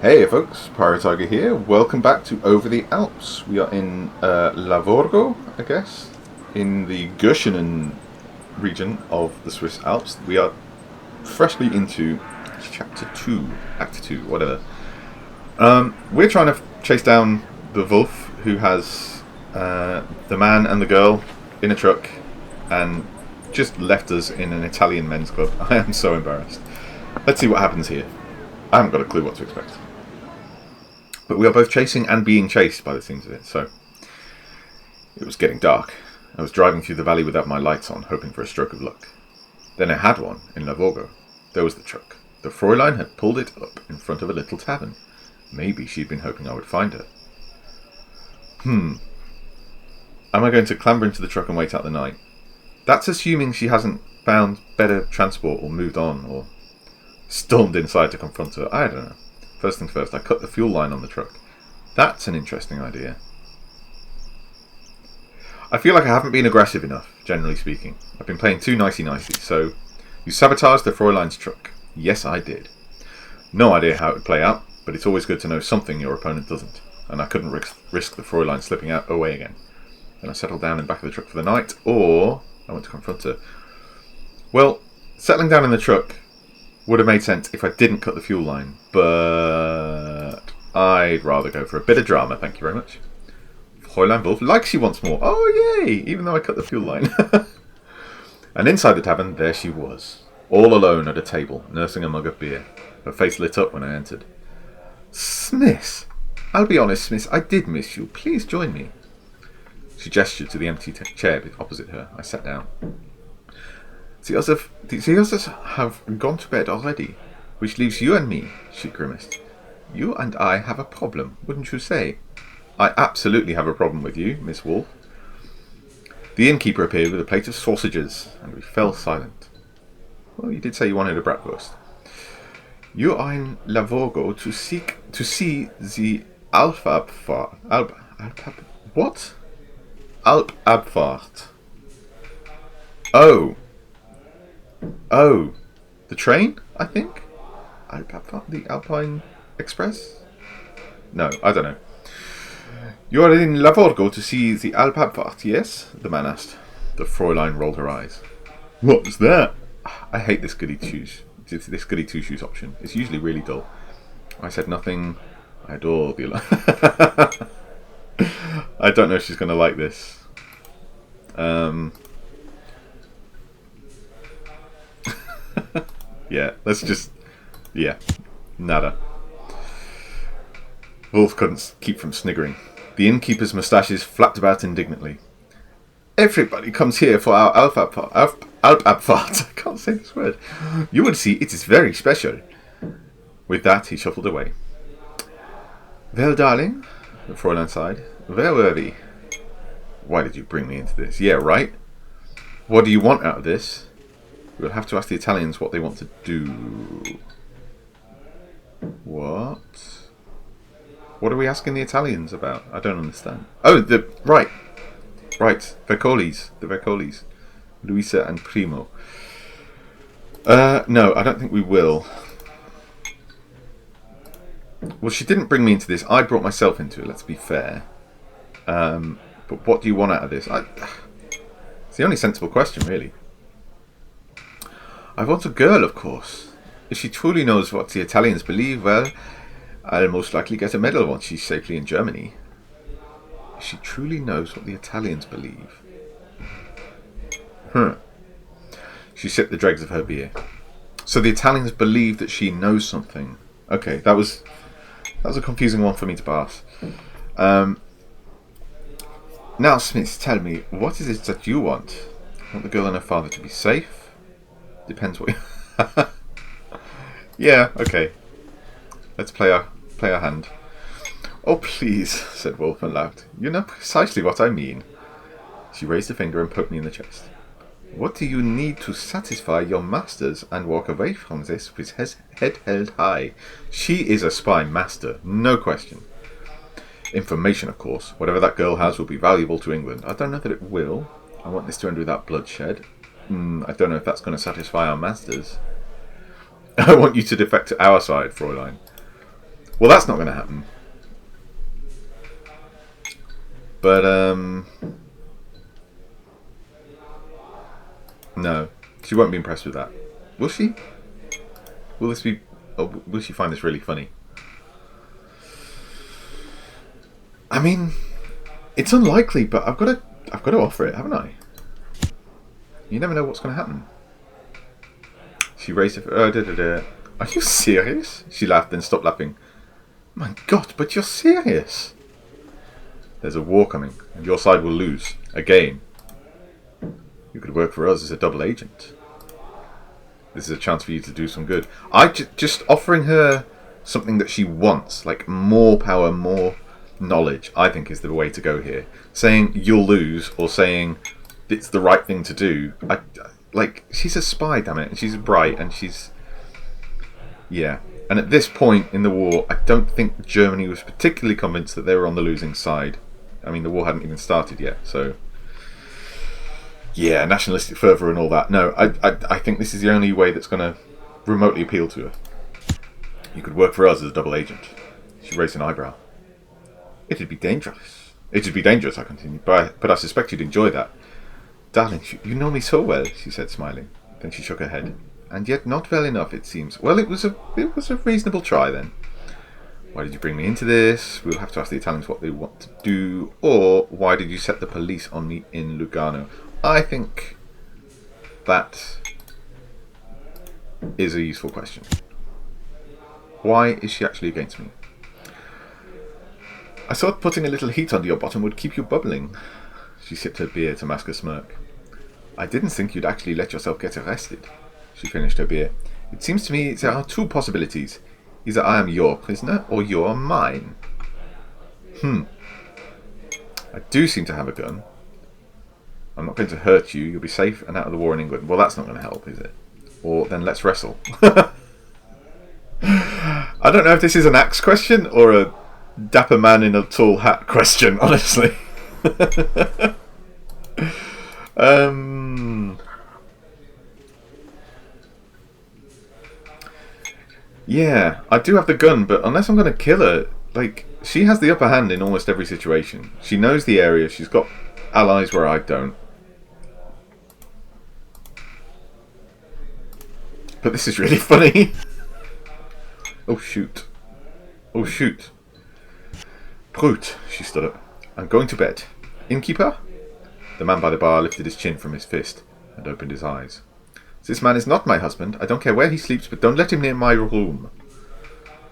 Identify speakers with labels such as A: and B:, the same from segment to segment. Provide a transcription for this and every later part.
A: Hey folks, Pirate Tiger here. Welcome back to Over the Alps. We are in Lavorgo, I guess, in the Göschenen region of the Swiss Alps. We are freshly into chapter 2, act 2, whatever. We're trying to chase down the wolf who has the man and the girl in a truck and just left us in an Italian men's club. I am so embarrassed. Let's see what happens here. I haven't got a clue what to expect. But we are both chasing and being chased by the seams of it, so it was getting dark. I was driving through the valley without my lights on, hoping for a stroke of luck. Then I had one in Lavorgo. There was the truck. The Fräulein had pulled it up in front of a little tavern. Maybe she'd been hoping I would find her. Am I going to clamber into the truck and wait out the night? That's assuming she hasn't found better transport or moved on or stormed inside to confront her. I don't know. First things first, I cut the fuel line on the truck. That's an interesting idea. I feel like I haven't been aggressive enough, generally speaking. I've been playing too nicey-nicey, so you sabotaged the Fräulein's truck. Yes, I did. No idea how it would play out, but it's always good to know something your opponent doesn't, and I couldn't risk the Fräulein slipping away again. Then I settled down in the back of the truck for the night, or I went to confront her. Well, settling down in the truck would have made sense if I didn't cut the fuel line, but I'd rather go for a bit of drama, thank you very much. Fräulein Wolf likes you once more. Oh, yay! Even though I cut the fuel line. And inside the tavern, there she was, all alone at a table, nursing a mug of beer. Her face lit up when I entered. Smith! I'll be honest, Smith, I did miss you. Please join me. She gestured to the empty chair opposite her. I sat down. The others have gone to bed already, which leaves you and me, she grimaced. You and I have a problem, wouldn't you say? I absolutely have a problem with you, Miss Wolf. The innkeeper appeared with a plate of sausages, and we fell silent. Well, you did say you wanted a bratwurst. You are in Lavorgo to see the Alpabfahrt. What? Alpabfahrt. Oh, the train, I think? The Alpine Express? No, I don't know. You are in Lavorgo to see the Alpabfahrt, yes? The man asked. The Fräulein rolled her eyes. What's that? I hate this goody two-shoes option. It's usually really dull. I said nothing. I adore the... I don't know if she's going to like this. Yeah, let's just... Yeah, nada. Wolf couldn't keep from sniggering. The innkeeper's moustaches flapped about indignantly. Everybody comes here for our Alpabfahrt. I can't say this word. You will see, it is very special. With that, he shuffled away. Well, darling, the Fräulein sighed. Where were we? Why did you bring me into this? Yeah, right. What do you want out of this? We'll have to ask the Italians what they want to do. What? What are we asking the Italians about? I don't understand. Oh, right. The Vercolis. Luisa and Primo. No, I don't think we will. Well, she didn't bring me into this. I brought myself into it, let's be fair. But what do you want out of this? It's the only sensible question, really. I want a girl, of course. If she truly knows what the Italians believe, well, I'll most likely get a medal once she's safely in Germany. If she truly knows what the Italians believe. She sipped the dregs of her beer. So the Italians believe that she knows something. Okay, that was a confusing one for me to pass. Now, Smith, tell me, what is it that you want? Want the girl and her father to be safe? Depends what you... Yeah, okay. Let's play our hand. Oh, please, said Wolf and laughed. You know precisely what I mean. She raised a finger and poked me in the chest. What do you need to satisfy your masters and walk away from this with his head held high? She is a spy master, no question. Information, of course. Whatever that girl has will be valuable to England. I don't know that it will. I want this to end without bloodshed. I don't know if that's going to satisfy our masters. I want you to defect to our side, Fräulein. Well, that's not going to happen. But, no. She won't be impressed with that. Will she? Will this be... Oh, will she find this really funny? I mean, it's unlikely, but I've got to offer it, haven't I? You never know what's going to happen. She raised her... Are you serious? She laughed, then stopped laughing. My God, but you're serious. There's a war coming, and your side will lose. Again. You could work for us as a double agent. This is a chance for you to do some good. Just offering her something that she wants, like more power, more knowledge, I think is the way to go here. Saying you'll lose, or saying it's the right thing to do. Like, she's a spy, damn it, and she's bright, and she's... Yeah. And at this point in the war, I don't think Germany was particularly convinced that they were on the losing side. I mean, the war hadn't even started yet, so... Yeah, nationalistic fervour and all that. No, I think this is the only way that's going to remotely appeal to her. You could work for us as a double agent. She raised an eyebrow. It'd be dangerous. It'd be dangerous, I continued, but I suspect you'd enjoy that. Darling, you know me so well, she said, smiling. Then she shook her head. And yet not well enough, it seems. Well, it was a reasonable try, then. Why did you bring me into this? We'll have to ask the Italians what they want to do. Or, why did you set the police on me in Lugano? I think that is a useful question. Why is she actually against me? I thought putting a little heat under your bottom would keep you bubbling. She sipped her beer to mask a smirk. I didn't think you'd actually let yourself get arrested. She finished her beer. It seems to me there are two possibilities. Either I am your prisoner, or you are mine. I do seem to have a gun. I'm not going to hurt you. You'll be safe and out of the war in England. Well, that's not going to help, is it? Or then let's wrestle. I don't know if this is an axe question or a dapper man in a tall hat question, honestly. Yeah, I do have the gun, but unless I'm going to kill her, like, she has the upper hand in almost every situation. She knows the area. She's got allies where I don't. But this is really funny. Oh, shoot. Oh, shoot. Brute, she stood up. I'm going to bed. Innkeeper? The man by the bar lifted his chin from his fist and opened his eyes. This man is not my husband. I don't care where he sleeps, but don't let him near my room.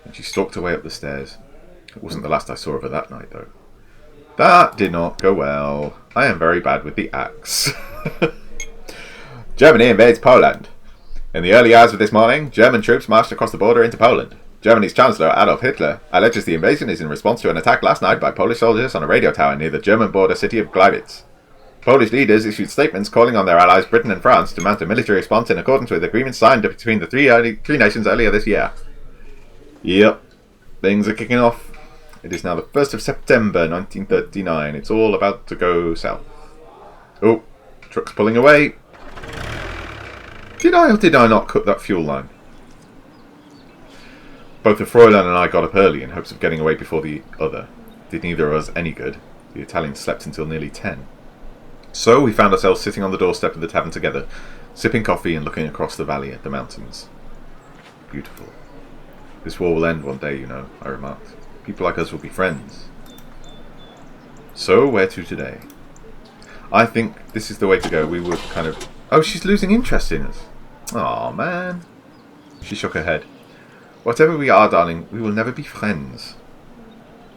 A: And she stalked away up the stairs. It wasn't the last I saw of her that night, though. That did not go well. I am very bad with the axe. Germany invades Poland. In the early hours of this morning, German troops marched across the border into Poland. Germany's Chancellor, Adolf Hitler, alleges the invasion is in response to an attack last night by Polish soldiers on a radio tower near the German border city of Gliwice. Polish leaders issued statements calling on their allies Britain and France to mount a military response in accordance with agreements signed between the three nations earlier this year. Yep, things are kicking off. It is now the 1st of September 1939. It's all about to go south. Oh, truck's pulling away. Did I or did I not cut that fuel line? Both the Fräulein and I got up early in hopes of getting away before the other. Did neither of us any good. The Italians slept until nearly 10. So we found ourselves sitting on the doorstep of the tavern together, sipping coffee and looking across the valley at the mountains. Beautiful. This war will end one day, you know, I remarked. People like us will be friends. So, where to today? I think this is the way to go. We would kind of... Oh, she's losing interest in us. Aw, man. She shook her head. Whatever we are, darling, we will never be friends.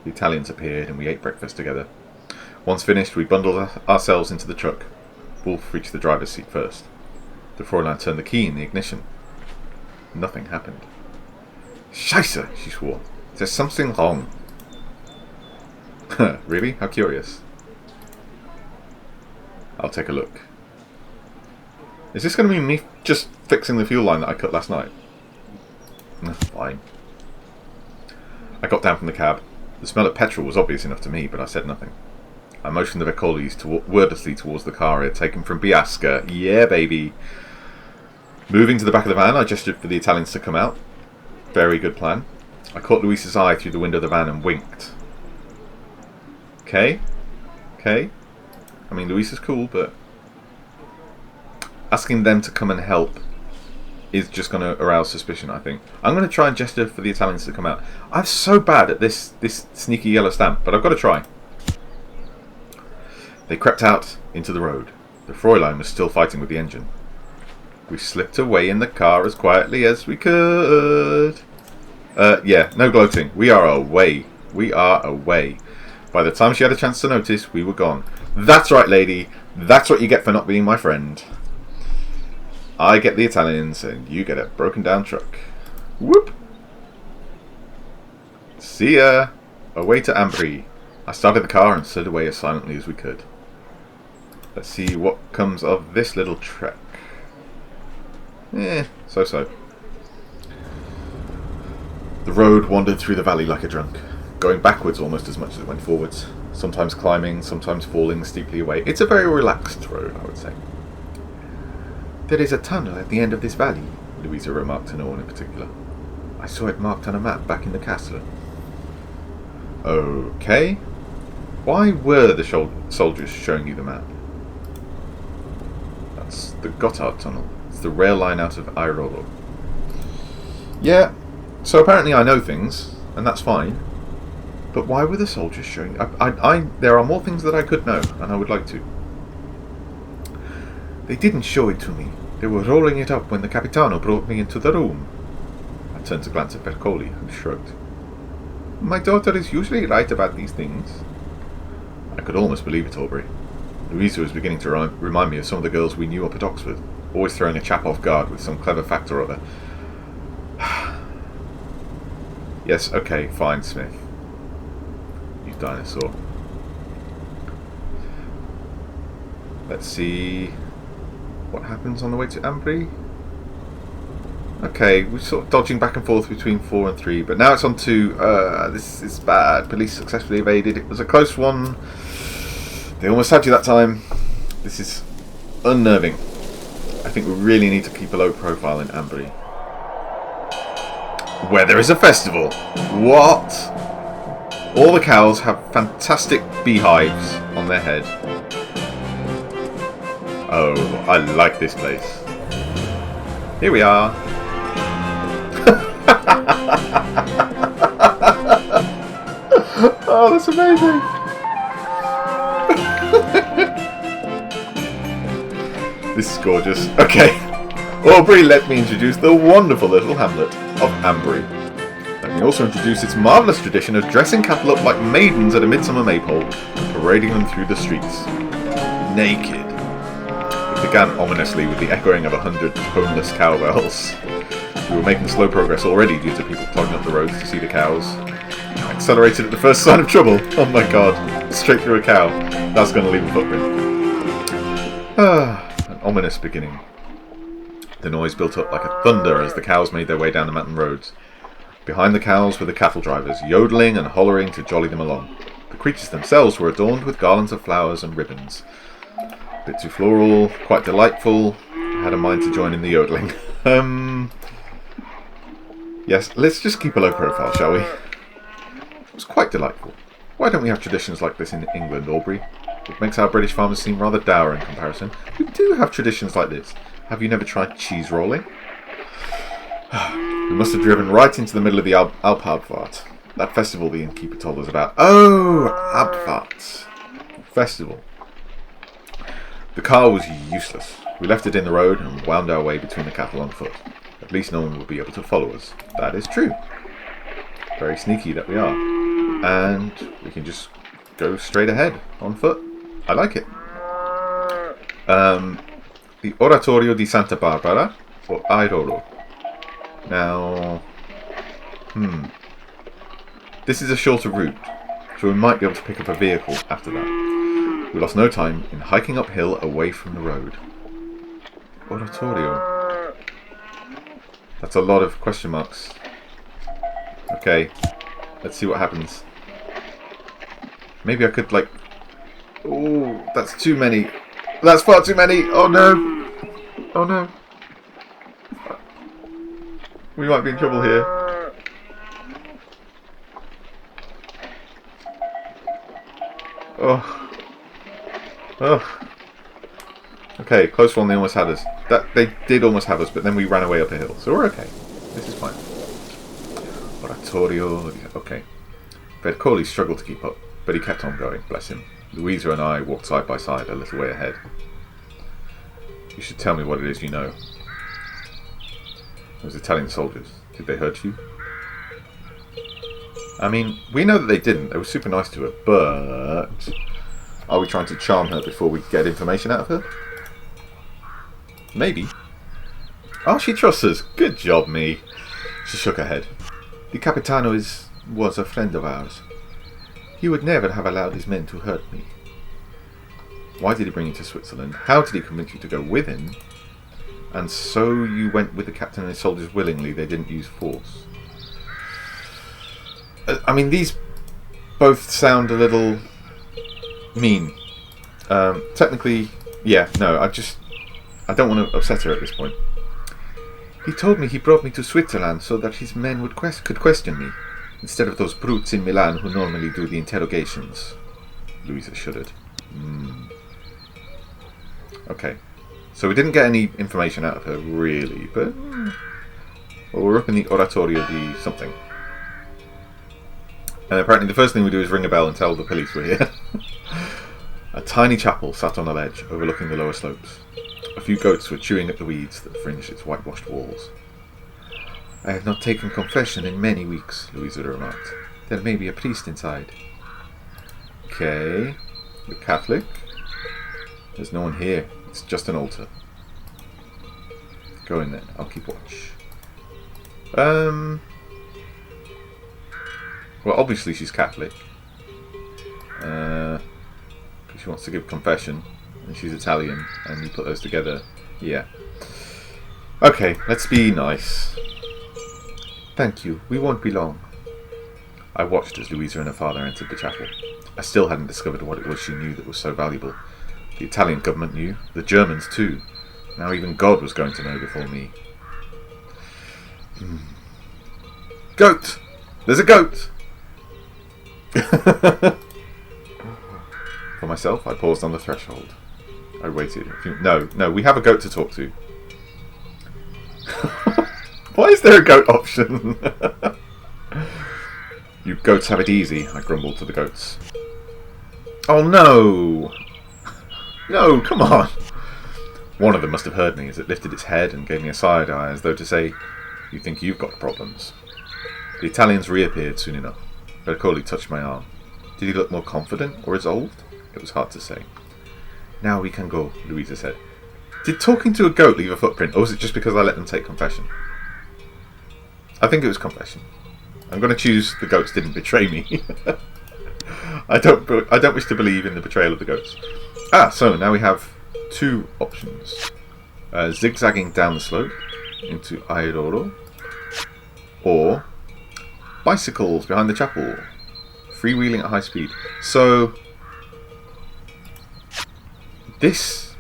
A: The Italians appeared and we ate breakfast together. Once finished, we bundled ourselves into the truck. Wolf reached the driver's seat first. The Fräulein turned the key in the ignition. Nothing happened. Scheiße, she swore. There's something wrong. Really? How curious. I'll take a look. Is this going to be me just fixing the fuel line that I cut last night? Fine. I got down from the cab. The smell of petrol was obvious enough to me, but I said nothing. I motioned the Vecolis wordlessly towards the car I had taken from Biasca. Yeah, baby. Moving to the back of the van, I gestured for the Italians to come out. Very good plan. I caught Luis's eye through the window of the van and winked. Okay. Okay. I mean, Luis is cool, but asking them to come and help is just going to arouse suspicion, I think. I'm going to try and gesture for the Italians to come out. I'm so bad at this sneaky yellow stamp, but I've got to try. They crept out into the road. The Fräulein was still fighting with the engine. We slipped away in the car as quietly as we could. Yeah, no gloating. We are away. We are away. By the time she had a chance to notice, we were gone. That's right, lady. That's what you get for not being my friend. I get the Italians, and you get a broken down truck. Whoop! See ya! Away to Ambry. I started the car and slid away as silently as we could. Let's see what comes of this little trek. So-so. The road wandered through the valley like a drunk, going backwards almost as much as it went forwards, sometimes climbing, sometimes falling steeply away. It's a very relaxed road, I would say. There is a tunnel at the end of this valley, Louisa remarked to no one in particular. I saw it marked on a map back in the castle. Okay. Why were the soldiers showing you the map? That's the Gotthard tunnel. It's the rail line out of Airolo. Yeah, so apparently I know things, and that's fine. But why were the soldiers showing... there are more things that I could know, and I would like to. They didn't show it to me. They were rolling it up when the Capitano brought me into the room. I turned to glance at Percoli, who shrugged. My daughter is usually right about these things. I could almost believe it, Aubrey. Louisa was beginning to remind me of some of the girls we knew up at Oxford, always throwing a chap off guard with some clever fact or other. Yes, okay, fine, Smith. You dinosaur. Let's see what happens on the way to Ambry. Okay, we're sort of dodging back and forth between 4 and 3, but now it's on to, this is bad. Police successfully evaded. It was a close one. They almost had you that time. This is unnerving. I think we really need to keep a low profile in Ambry. Where there is a festival. What? All the cows have fantastic beehives on their head. Oh, I like this place. Here we are. Oh, that's amazing. This is gorgeous. Okay. Aubrey, let me introduce the wonderful little hamlet of Ambry. Let me also introduce its marvellous tradition of dressing cattle up like maidens at a midsummer maypole and parading them through the streets. Naked. It began ominously with the echoing of 100 toneless cowbells. We were making slow progress already due to people clogging up the roads to see the cows. Accelerated at the first sign of trouble. Oh my god. Straight through a cow. That's going to leave a footprint. An ominous beginning. The noise built up like a thunder as the cows made their way down the mountain roads. Behind the cows were the cattle drivers, yodeling and hollering to jolly them along. The creatures themselves were adorned with garlands of flowers and ribbons. A bit too floral, quite delightful. I had a mind to join in the yodeling. Yes, let's just keep a low profile, shall we? It was quite delightful. Why don't we have traditions like this in England, Aubrey? It makes our British farmers seem rather dour in comparison. We do have traditions like this. Have you never tried cheese rolling? We must have driven right into the middle of the Alpabfahrt. That festival the innkeeper told us about. Oh, Abfahrt. Festival. The car was useless. We left it in the road and wound our way between the cattle on foot. At least no one would be able to follow us. That is true. Very sneaky that we are. And we can just go straight ahead on foot. I like it. The Oratorio di Santa Barbara or Airolo. Now, this is a shorter route, so we might be able to pick up a vehicle after that. We lost no time in hiking uphill away from the road. Oratorio. That's a lot of question marks. Okay, let's see what happens. Maybe I could, like... Oh, that's too many. That's far too many. Oh no. Oh no. We might be in trouble here. Oh. Oh. Okay, close one, they almost had us. They did almost have us, but then we ran away up a hill. So we're okay. This is fine. Oratorio. Okay. Vercoli struggled to keep up, but he kept on going, bless him. Louisa and I walked side by side a little way ahead. You should tell me what it is you know. Those Italian soldiers. Did they hurt you? I mean, we know that they didn't. They were super nice to her, but... Are we trying to charm her before we get information out of her? Maybe. Oh, she trusts us. Good job, me. She shook her head. The Capitano was a friend of ours. He would never have allowed his men to hurt me. Why did he bring you to Switzerland? How did he convince you to go with him? And so you went with the captain and his soldiers willingly, they didn't use force. I mean, these both sound a little mean. Technically, yeah, no, I don't want to upset her at this point. He told me he brought me to Switzerland so that his men could question me, instead of those brutes in Milan who normally do the interrogations. Louisa shuddered. Okay. So we didn't get any information out of her, really, but... Well, we're up in the Oratorio di something. And apparently the first thing we do is ring a bell and tell the police we're here. A tiny chapel sat on a ledge overlooking the lower slopes. A few goats were chewing at the weeds that fringed its whitewashed walls. I have not taken confession in many weeks, Louisa remarked. There may be a priest inside. Okay. You're Catholic? There's no one here. It's just an altar. Go in then. I'll keep watch. Well, obviously she's Catholic. Because she wants to give confession. And she's Italian. And you put those together. Yeah. Okay, let's be nice. Thank you. We won't be long. I watched as Louisa and her father entered the chapel. I still hadn't discovered what it was she knew that was so valuable. The Italian government knew. The Germans too. Now even God was going to know before me. Goat! There's a goat! For myself, I paused on the threshold. I waited. No, we have a goat to talk to. Why is there a goat option? You goats have it easy, I grumbled to the goats. Oh no! No, come on! One of them must have heard me as it lifted its head and gave me a side eye as though to say, you think you've got problems. The Italians reappeared soon enough. Bercoli touched my arm. Did he look more confident or resolved? It was hard to say. Now we can go, Louisa said. Did talking to a goat leave a footprint, or was it just because I let them take confession? I think it was confession. I'm going to choose the goats didn't betray me. I don't wish to believe in the betrayal of the goats. So now we have two options. Zigzagging down the slope into Airolo, or bicycles behind the chapel, freewheeling at high speed. So this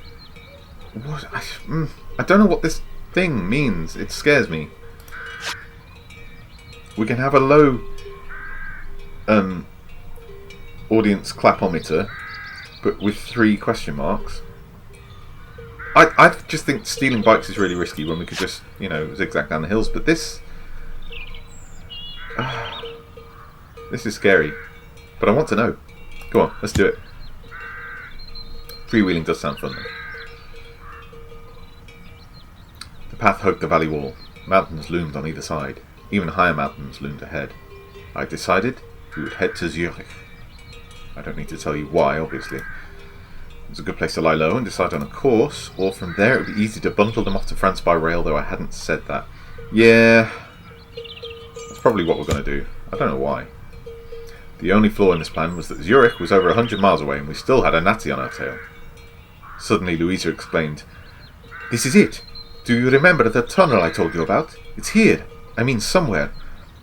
A: what I don't know what this thing means. It scares me. We can have a low audience clapometer, but with 3 question marks. I just think stealing bikes is really risky when we could just, zigzag down the hills. But this is scary. But I want to know. Go on, let's do it. Freewheeling does sound fun though. The path hugged the valley wall. Mountains loomed on either side. Even higher mountains loomed ahead. I decided we would head to Zurich. I don't need to tell you why, obviously. It was a good place to lie low and decide on a course, or from there it would be easy to bundle them off to France by rail, though I hadn't said that. Yeah, that's probably what we're going to do. I don't know why. The only flaw in this plan was that Zurich was over 100 miles away and we still had a Nazi on our tail. Suddenly Louisa exclaimed, "This is it! Do you remember the tunnel I told you about? It's here. I mean somewhere.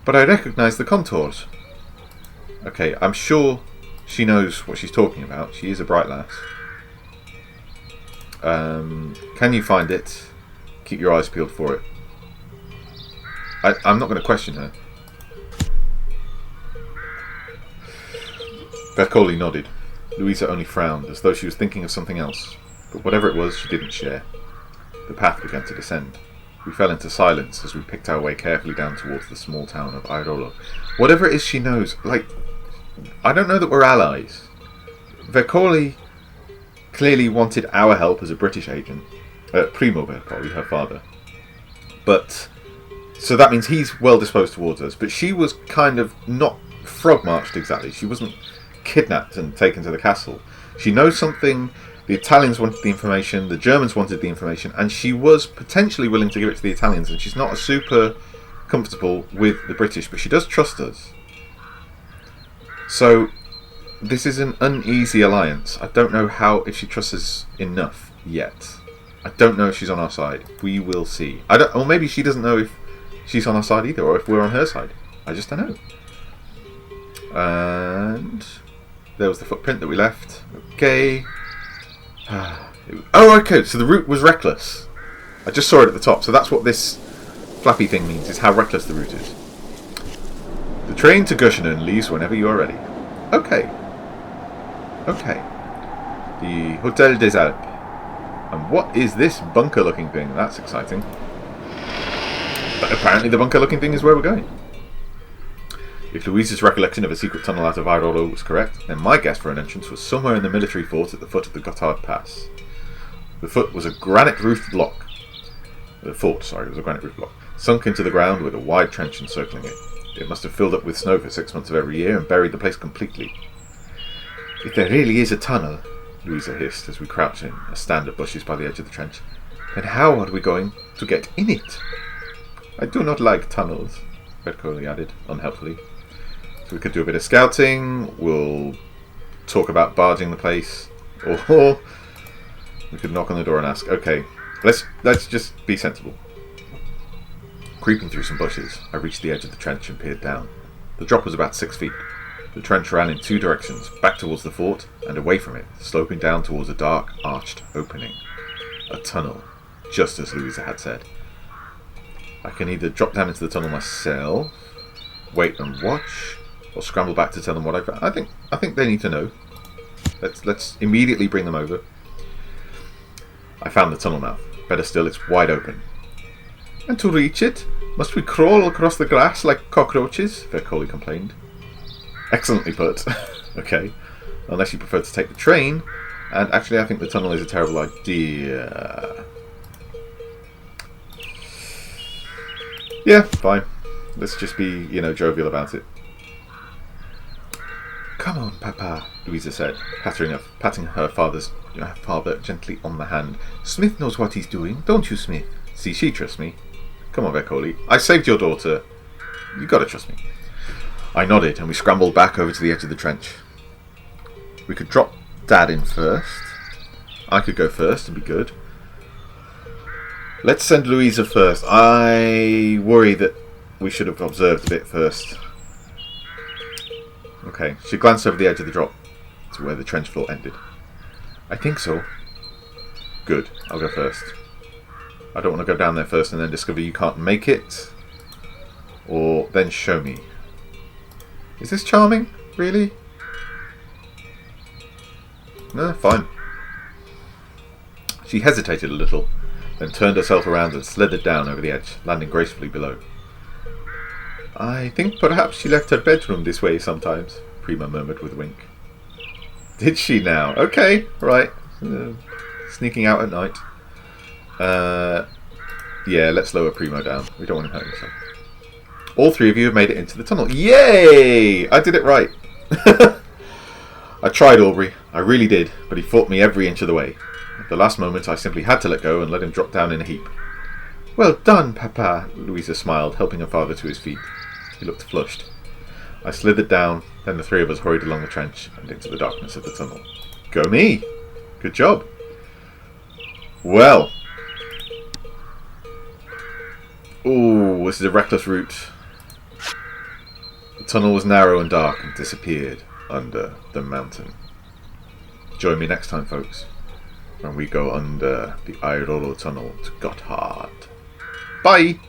A: But I recognise the contours." Okay, I'm sure she knows what she's talking about. She is a bright lass. Can you find it? Keep your eyes peeled for it. I'm not going to question her. Bercoli nodded. Louisa only frowned, as though she was thinking of something else, but whatever it was, she didn't share. The path began to descend. We fell into silence as we picked our way carefully down towards the small town of Airolo. Whatever it is she knows, I don't know that we're allies. Vercoli clearly wanted our help as a British agent. Primo Vercoli, her father. But, so that means he's well disposed towards us, but she was kind of not frog-marched exactly. She wasn't kidnapped and taken to the castle. She knows something. The Italians wanted the information, the Germans wanted the information, and she was potentially willing to give it to the Italians, and she's not super comfortable with the British, but she does trust us. So, this is an uneasy alliance. I don't know if she trusts us enough yet. I don't know if she's on our side. We will see. Or maybe she doesn't know if she's on our side either, or if we're on her side. I just don't know. And there was the footprint that we left. Okay. Oh, okay, so the route was reckless. I just saw it at the top, so that's what this flappy thing means, is how reckless the route is. The train to Göttingen leaves whenever you are ready. Okay. Okay. The Hotel des Alpes. And what is this bunker-looking thing? That's exciting. But apparently the bunker-looking thing is where we're going. If Louise's recollection of a secret tunnel out of Airolo was correct, then my guess for an entrance was somewhere in the military fort at the foot of the Gotthard Pass. The fort was a granite-roofed block. The fort, sorry, was a granite-roofed block, sunk into the ground with a wide trench encircling it. It must have filled up with snow for 6 months of every year and buried the place completely. If there really is a tunnel, Louisa hissed as we crouched in a stand of bushes by the edge of the trench, then how are we going to get in it? I do not like tunnels, Vercoli added, unhelpfully. So we could do a bit of scouting, we'll talk about barging the place, or we could knock on the door and ask. Okay, let's just be sensible. Creeping through some bushes, I reached the edge of the trench and peered down. The drop was about 6 feet. The trench ran in 2 directions, back towards the fort and away from it, sloping down towards a dark, arched opening. A tunnel, just as Louisa had said. I can either drop down into the tunnel myself, wait and watch, or scramble back to tell them what I found. I think they need to know. Let's immediately bring them over. I found the tunnel mouth. Better still, it's wide open. And to reach it, must we crawl across the grass like cockroaches? Vercoli complained. Excellently put. Okay. Unless you prefer to take the train. And actually, I think the tunnel is a terrible idea. Yeah, fine. Let's just be, jovial about it. Come on, Papa, Louisa said, patting her father gently on the hand. Smith knows what he's doing, don't you, Smith? See, she trusts me. Come on, Vercoli. I saved your daughter. You gotta trust me. I nodded, and we scrambled back over to the edge of the trench. We could drop Dad in first. I could go first and be good. Let's send Louisa first. I worry that we should have observed a bit first. Okay, she glanced over the edge of the drop to where the trench floor ended. I think so. Good, I'll go first. I don't want to go down there first and then discover you can't make it. Or then show me. Is this charming? Really? No, fine. She hesitated a little, then turned herself around and slithered down over the edge, landing gracefully below. I think perhaps she left her bedroom this way sometimes, Prima murmured with a wink. Did she now? Okay, right. Sneaking out at night. Yeah, let's lower Primo down. We don't want him hurting himself. All 3 of you have made it into the tunnel. Yay! I did it right. I tried Aubrey. I really did, but he fought me every inch of the way. At the last moment, I simply had to let go and let him drop down in a heap. Well done, Papa, Louisa smiled, helping her father to his feet. He looked flushed. I slithered down, then the 3 of us hurried along the trench and into the darkness of the tunnel. Go me! Good job. Well. Ooh, this is a reckless route. The tunnel was narrow and dark and disappeared under the mountain. Join me next time, folks, when we go under the Airolo tunnel to Gotthard. Bye!